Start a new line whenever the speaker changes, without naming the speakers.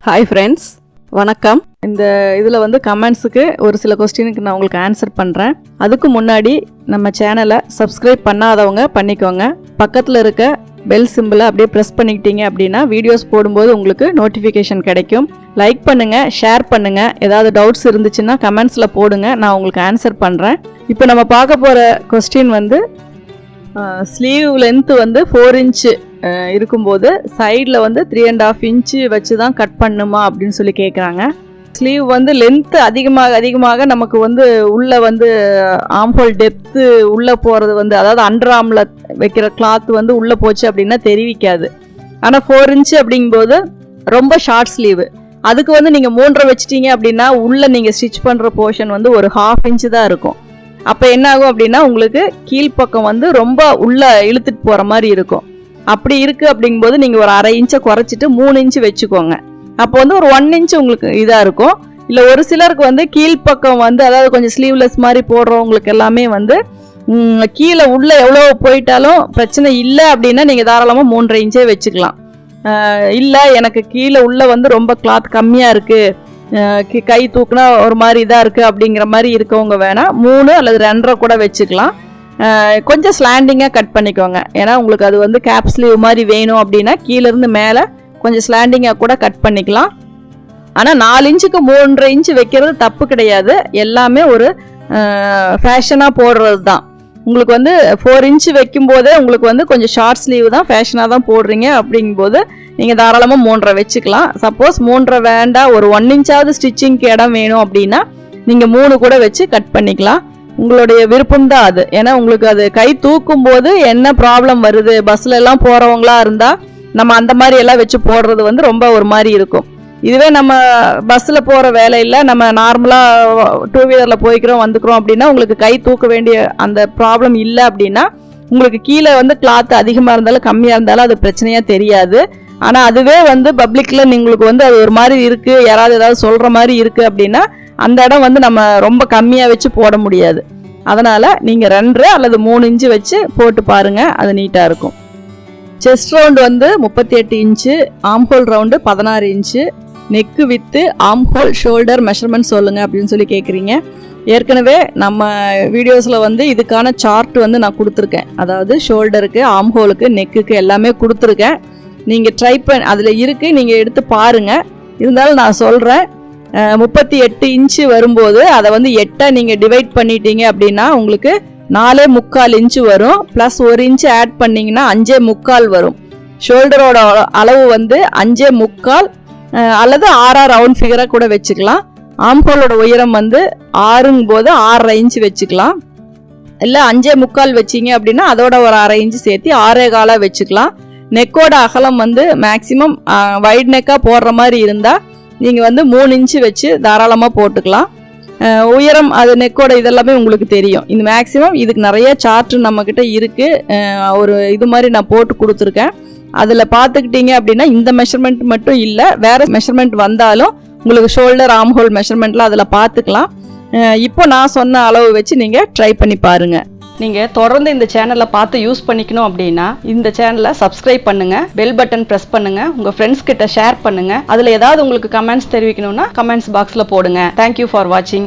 Hi friends, வணக்கம். இந்த இதில் வந்து கமெண்ட்ஸுக்கு ஒரு சில கொஸ்டினுக்கு நான் உங்களுக்கு ஆன்சர் பண்ணுறேன். அதுக்கு முன்னாடி நம்ம சேனலை சப்ஸ்கிரைப் பண்ணாதவங்க பண்ணிக்கோங்க. பக்கத்தில் இருக்க பெல் சிம்பிளை அப்படியே ப்ரெஸ் பண்ணிக்கிட்டீங்க அப்படின்னா வீடியோஸ் போடும்போது உங்களுக்கு நோட்டிஃபிகேஷன் கிடைக்கும். லைக் பண்ணுங்கள், ஷேர் பண்ணுங்கள். ஏதாவது டவுட்ஸ் இருந்துச்சுன்னா கமெண்ட்ஸில் போடுங்க, நான் உங்களுக்கு ஆன்சர் பண்ணுறேன். இப்போ நம்ம பார்க்க போகிற கொஸ்டின் வந்து ஸ்லீவ் லென்த்து வந்து 4 இன்ச்சு இருக்கும்போது சைடில் வந்து 3.5 இன்ச்சு வச்சு தான் கட் பண்ணுமா அப்படின்னு சொல்லி கேட்குறாங்க. ஸ்லீவ் வந்து லென்த்து அதிகமாக நமக்கு வந்து உள்ளே வந்து ஆம்ஹோல் டெப்த்து உள்ளே போகிறது வந்து, அதாவது அண்டர் ஆர்மில் வைக்கிற கிளாத் வந்து உள்ளே போச்சு அப்படின்னா தெரிவிக்காது. ஆனால் 4 இன்ச்சு அப்படிங்கும்போது ரொம்ப ஷார்ட் ஸ்லீவு. அதுக்கு வந்து நீங்கள் 3.5 வச்சிட்டீங்க அப்படின்னா உள்ளே நீங்கள் ஸ்டிச் பண்ணுற போர்ஷன் வந்து ஒரு 1/2 இன்ச்சு தான் இருக்கும். அப்போ என்ன ஆகும் அப்படின்னா உங்களுக்கு கீழ்ப்பக்கம் வந்து ரொம்ப உள்ளே இழுத்துட்டு போகிற மாதிரி இருக்கும். அப்படி இருக்குது அப்படிங்கும்போது நீங்கள் ஒரு 1/2 இன்ச்சை குறைச்சிட்டு 3 இன்ச்சு வச்சுக்கோங்க. அப்போ வந்து ஒரு 1 இன்ச்சு உங்களுக்கு இதாக இருக்கும். இல்லை ஒரு சிலருக்கு வந்து கீழ்ப்பக்கம் வந்து, அதாவது கொஞ்சம் ஸ்லீவ்லெஸ் மாதிரி போடுறவங்களுக்கு எல்லாமே வந்து கீழே உள்ளே எவ்வளோ போயிட்டாலும் பிரச்சனை இல்லை அப்படின்னா நீங்கள் தாராளமாக 3.5 இன்ச்சே வச்சுக்கலாம். இல்லை எனக்கு கீழே உள்ளே வந்து ரொம்ப கிளாத் கம்மியாக இருக்குது, கை தூக்குனா ஒரு மாதிரி இதாக இருக்குது அப்படிங்கிற மாதிரி இருக்கவங்க வேணால் 3 அல்லது 2.5 கூட வச்சுக்கலாம். கொஞ்சம் ஸ்லாண்டிங்காக கட் பண்ணிக்கோங்க. ஏன்னா உங்களுக்கு அது வந்து கேப் ஸ்லீவ் மாதிரி வேணும் அப்படின்னா கீழேருந்து மேலே கொஞ்சம் ஸ்லாண்டிங்காக கூட கட் பண்ணிக்கலாம். ஆனால் 4 இன்ச்சுக்கு 3.5 இன்ச்சு வைக்கிறது தப்பு கிடையாது. எல்லாமே ஒரு ஃபேஷனாக போடுறது தான். உங்களுக்கு வந்து 4 இன்ச்சு வைக்கும்போதே உங்களுக்கு வந்து கொஞ்சம் ஷார்ட் ஸ்லீவ் தான் ஃபேஷனாக தான் போடுறீங்க அப்படிங்கும்போது நீங்கள் தாராளமாக 3.5 வச்சுக்கலாம். சப்போஸ் 3.5 வேண்டாம், ஒரு 1 இன்ச்சாவது ஸ்டிச்சிங்க்கு இடம் வேணும் அப்படின்னா நீங்கள் 3 கூட வச்சு கட் பண்ணிக்கலாம். உங்களுடைய விருப்பம் தான் அது. ஏன்னா உங்களுக்கு அது கை தூக்கும் போது என்ன ப்ராப்ளம் வருது, பஸ்ல எல்லாம் போகிறவங்களா இருந்தால் நம்ம அந்த மாதிரி எல்லாம் வச்சு போடுறது வந்து ரொம்ப ஒரு மாதிரி இருக்கும். இதுவே நம்ம பஸ்ஸில் போகிற வேலையில் நம்ம நார்மலாக 2 வீலரில் போய்க்கிறோம் வந்துக்கிறோம் அப்படின்னா உங்களுக்கு கை தூக்க வேண்டிய அந்த ப்ராப்ளம் இல்லை அப்படின்னா உங்களுக்கு கீழே வந்து கிளாத் அதிகமாக இருந்தாலும் கம்மியாக இருந்தாலும் அது பிரச்சனையாக தெரியாது. ஆனால் அதுவே வந்து பப்ளிக்கில் உங்களுக்கு வந்து அது ஒரு மாதிரி இருக்குது, யாராவது ஏதாவது சொல்கிற மாதிரி இருக்குது அப்படின்னா அந்த இடம் வந்து நம்ம ரொம்ப கம்மியாக வச்சு போட முடியாது. அதனால் நீங்கள் 2 அல்லது 3 இன்ச்சு வச்சு போட்டு பாருங்கள், அது நீட்டாக இருக்கும். செஸ்ட் ரவுண்டு வந்து 38 inch, armhole round 16 inch, neck with armhole shoulder measurement சொல்லுங்கள் அப்படின்னு சொல்லி கேட்குறீங்க. ஏற்கனவே நம்ம வீடியோஸில் வந்து இதுக்கான சார்ட் வந்து நான் கொடுத்துருக்கேன். அதாவது ஷோல்டருக்கு, ஆம்ஹோலுக்கு, நெக்குக்கு எல்லாமே கொடுத்துருக்கேன். நீங்கள் ட்ரை அதில் இருக்குது, நீங்கள் எடுத்து பாருங்கள். இருந்தாலும் நான் சொல்கிறேன், 38 இன்ச்சு வரும்போது அதை வந்து 8 நீங்கள் டிவைட் பண்ணிட்டீங்க அப்படின்னா உங்களுக்கு 4.25 இன்ச்சு வரும். ப்ளஸ் 1 இன்ச்சு ஆட் பண்ணிங்கன்னா 5.25 வரும். ஷோல்டரோட அளவு வந்து 5.25 அல்லது 6 ரவுண்ட் ஃபிகராக கூட வச்சுக்கலாம். ஆம்ஹோலோட உயரம் வந்து 6ங்கும் போது 6.5 இன்ச்சு வச்சுக்கலாம். இல்லை 5.25 வச்சிங்க அப்படின்னா அதோட ஒரு 1/2 இன்ச்சு சேர்த்து 6.25 வச்சுக்கலாம். நெக்கோட அகலம் வந்து மேக்சிமம் வைட் நெக்காக போடுற மாதிரி இருந்தால் நீங்கள் வந்து 3 இன்ச்சு வச்சு தாராளமாக போட்டுக்கலாம். உயரம் அது நெக்கோட இதெல்லாமே உங்களுக்கு தெரியும். இந்த மேக்சிமம் இதுக்கு நிறைய சார்ட்டு நம்மக்கிட்ட இருக்குது. ஒரு இது மாதிரி நான் போட்டு கொடுத்துருக்கேன். அதில் பார்த்துக்கிட்டீங்க அப்படின்னா இந்த மெஷர்மெண்ட் மட்டும் இல்லை, வேறு மெஷர்மெண்ட் வந்தாலும் உங்களுக்கு ஷோல்டர், ஆம்ஹோல் மெஷர்மெண்ட்லாம் அதில் பார்த்துக்கலாம். இப்போ நான் சொன்ன அளவு வச்சு நீங்கள் ட்ரை பண்ணி பாருங்கள். நீங்கள் தொடர்ந்து இந்த சேனலை பார்த்து யூஸ் பண்ணிக்கணும் அப்படின்னா இந்த சேனலை சப்ஸ்கிரைப் பண்ணுங்கள், பெல் பட்டன் ப்ரெஸ் பண்ணுங்கள், உங்கள் ஃப்ரெண்ட்ஸ் கிட்ட ஷேர் பண்ணுங்கள். அதில் ஏதாவது உங்களுக்கு கமெண்ட்ஸ் தெரிவிக்கணும்னா கமெண்ட்ஸ் பாக்ஸில் போடுங்க. தேங்க்யூ ஃபார் வாட்சிங்.